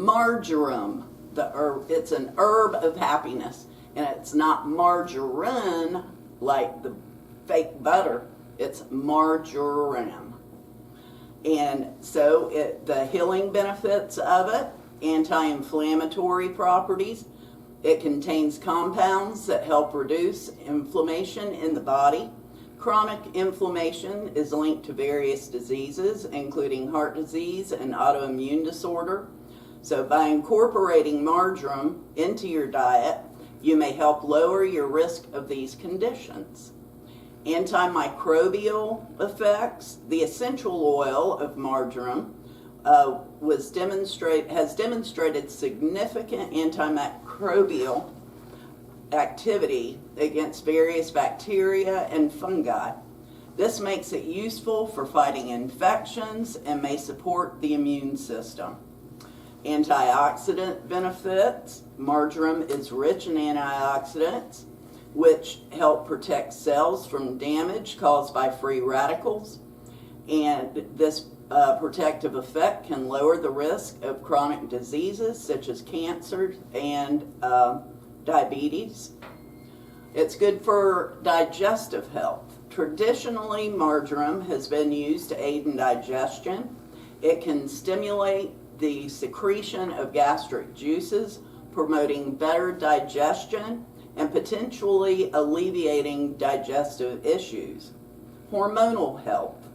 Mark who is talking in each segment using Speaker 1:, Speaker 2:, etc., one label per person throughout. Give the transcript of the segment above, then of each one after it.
Speaker 1: marjoram, the herb. It's an herb of happiness, and it's not margarine like the fake butter. It's marjoram. And so the healing benefits of it, anti-inflammatory properties. It contains compounds that help reduce inflammation in the body. Chronic inflammation is linked to various diseases, including heart disease and autoimmune disorder. So by incorporating marjoram into your diet, you may help lower your risk of these conditions. Antimicrobial effects. The essential oil of marjoram has demonstrated significant antimicrobial activity against various bacteria and fungi. This makes it useful for fighting infections and may support the immune system. Antioxidant benefits. Marjoram is rich in antioxidants, which help protect cells from damage caused by free radicals. And this protective effect can lower the risk of chronic diseases such as cancer and diabetes. It's good for digestive health. Traditionally, marjoram has been used to aid in digestion. It can stimulate the secretion of gastric juices, promoting better digestion and potentially alleviating digestive issues. Hormonal health.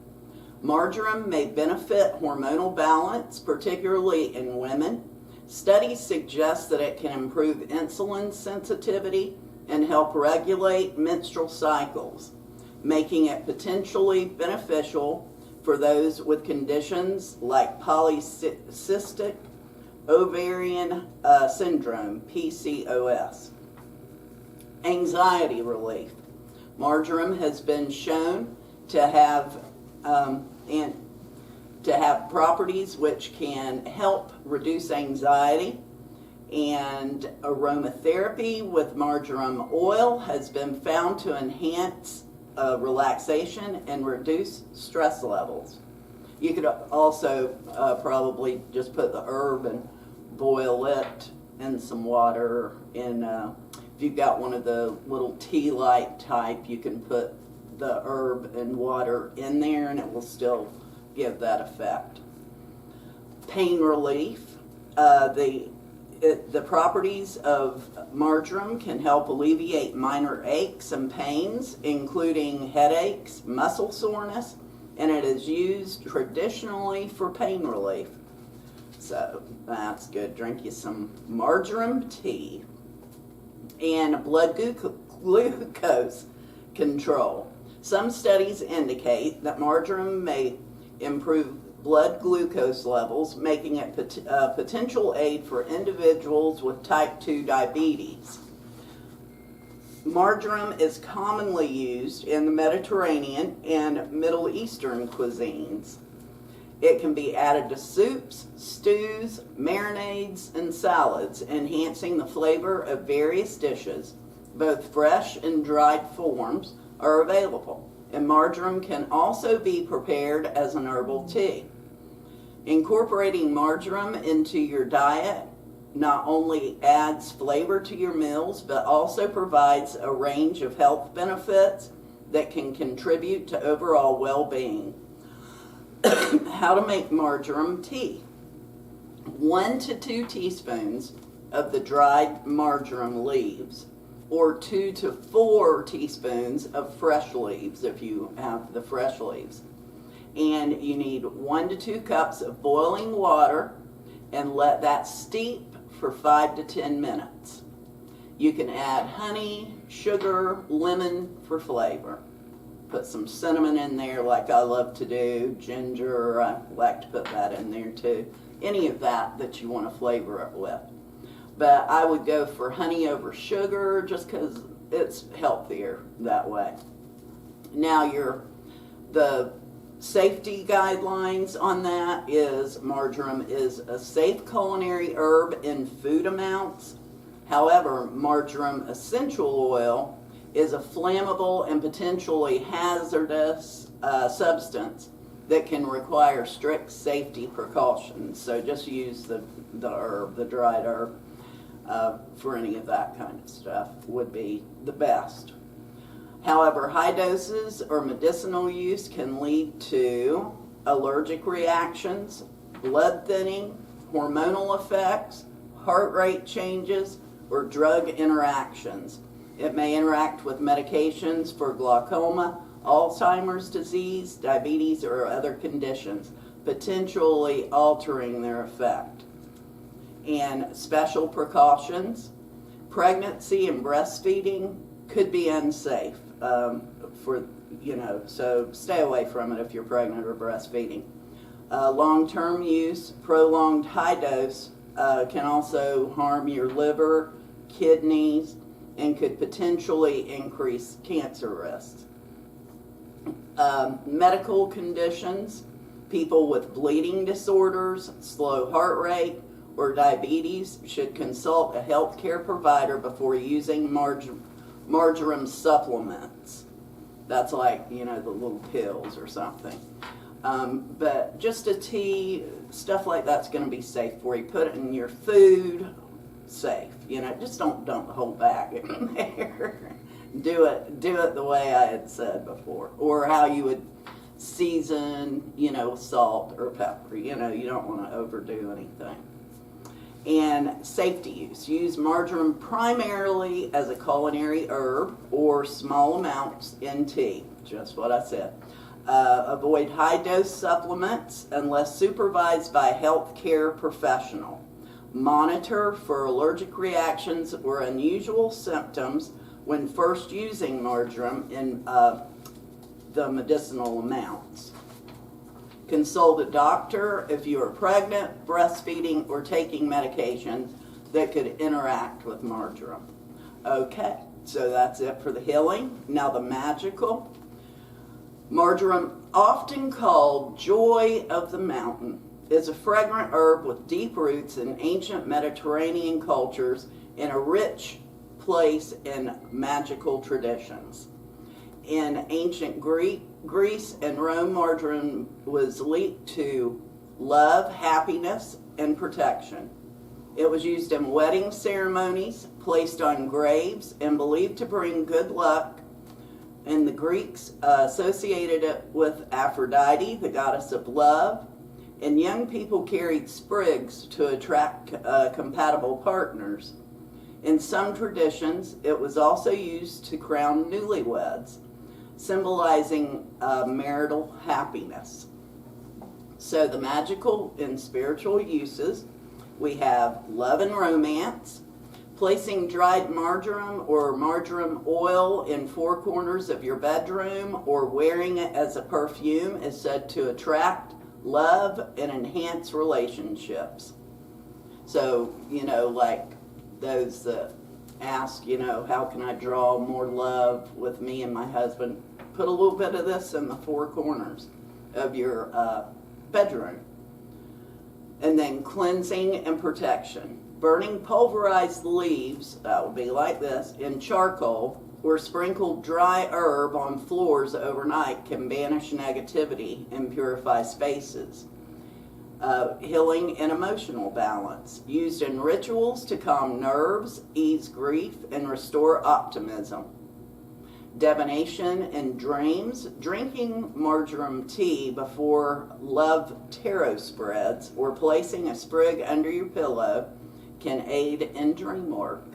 Speaker 1: Marjoram may benefit hormonal balance, particularly in women. Studies suggest that it can improve insulin sensitivity and help regulate menstrual cycles, making it potentially beneficial for those with conditions like polycystic ovarian syndrome, PCOS. Anxiety relief. Marjoram has been shown to have properties which can help reduce anxiety, and aromatherapy with marjoram oil has been found to enhance relaxation and reduce stress levels. You could also probably just put the herb and boil it in some water. And if you've got one of the little tea light type, you can put the herb and water in there and it will still give that effect. Pain relief. The properties of marjoram can help alleviate minor aches and pains, including headaches, muscle soreness, and it is used traditionally for pain relief. So that's good. Drink you some marjoram tea. And blood glucose control. Some studies indicate that marjoram may improve blood glucose levels, making it a potential aid for individuals with type 2 diabetes. Marjoram is commonly used in the Mediterranean and Middle Eastern cuisines. It can be added to soups, stews, marinades, and salads, enhancing the flavor of various dishes. Both fresh and dried forms are available, and marjoram can also be prepared as an herbal tea. Incorporating marjoram into your diet not only adds flavor to your meals, but also provides a range of health benefits that can contribute to overall well-being. How to make marjoram tea. 1 to 2 teaspoons of the dried marjoram leaves, or 2 to 4 teaspoons of fresh leaves if you have the fresh leaves. And you need 1 to 2 cups of boiling water, and let that steep for 5 to 10 minutes. You can add honey, sugar, lemon for flavor. Put some cinnamon in there like I love to do, ginger, I like to put that in there too. Any of that you want to flavor it with. But I would go for honey over sugar just because it's healthier that way. Now the safety guidelines on that is marjoram is a safe culinary herb in food amounts. However, marjoram essential oil is a flammable and potentially hazardous substance that can require strict safety precautions. So just use the herb, the dried herb, for any of that kind of stuff would be the best. However, high doses or medicinal use can lead to allergic reactions, blood thinning, hormonal effects, heart rate changes, or drug interactions. It may interact with medications for glaucoma, Alzheimer's disease, diabetes, or other conditions, potentially altering their effect. And special precautions, pregnancy and breastfeeding could be unsafe so stay away from it if you're pregnant or breastfeeding. Long-term use, prolonged high dose can also harm your liver, kidneys, and could potentially increase cancer risks. Medical conditions, people with bleeding disorders, slow heart rate, or diabetes should consult a healthcare provider before using marjoram supplements. That's like, the little pills or something. But just a tea, stuff like that's going to be safe for you. Put it in your food, safe. Just don't dump the whole bag in there. Do it the way I had said before, or how you would season, salt or pepper. You don't want to overdo anything. And safety use. Use marjoram primarily as a culinary herb or small amounts in tea. Just what I said. Avoid high-dose supplements unless supervised by a healthcare professional. Monitor for allergic reactions or unusual symptoms when first using marjoram in the medicinal amounts. Consult a doctor if you are pregnant, breastfeeding, or taking medications that could interact with marjoram. Okay, so that's it for the healing. Now the magical. Marjoram, often called joy of the mountain, is a fragrant herb with deep roots in ancient Mediterranean cultures and a rich place in magical traditions. In ancient Greece and Rome, marjoram was linked to love, happiness, and protection. It was used in wedding ceremonies, placed on graves, and believed to bring good luck. And the Greeks associated it with Aphrodite, the goddess of love, and young people carried sprigs to attract compatible partners. In some traditions, it was also used to crown newlyweds, symbolizing marital happiness. So the magical and spiritual uses, we have love and romance, placing dried marjoram or marjoram oil in four corners of your bedroom or wearing it as a perfume is said to attract love and enhance relationships. So, like those that ask, how can I draw more love with me and my husband? Put a little bit of this in the four corners of your bedroom. And then cleansing and protection. Burning pulverized leaves, that would be like this, in charcoal, or sprinkled dry herb on floors overnight can banish negativity and purify spaces. Healing and emotional balance. Used in rituals to calm nerves, ease grief, and restore optimism. Divination and dreams. Drinking marjoram tea before love tarot spreads or placing a sprig under your pillow can aid in dream work.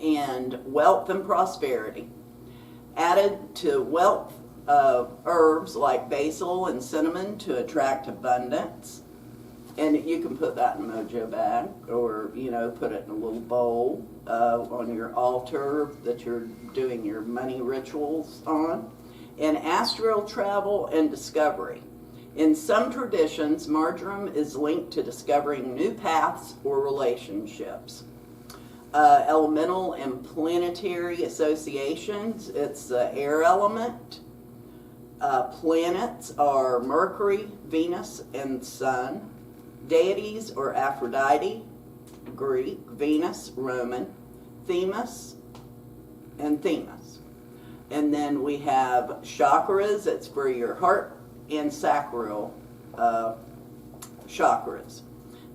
Speaker 1: And wealth and prosperity. Added to wealth herbs like basil and cinnamon to attract abundance. And you can put that in a mojo bag or, put it in a little bowl on your altar that you're doing your money rituals on. And astral travel and discovery. In some traditions, marjoram is linked to discovering new paths or relationships. Elemental and planetary associations, it's the air element. Planets are Mercury, Venus, and Sun. Deities are Aphrodite, Greek, Venus, Roman, Themis, and Themis. And then we have chakras, it's for your heart and sacral chakras.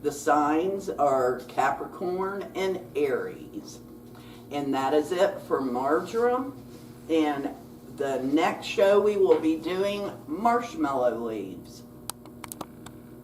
Speaker 1: The signs are Capricorn and Aries. And that is it for Marjoram. And the next show we will be doing marshmallow leaves.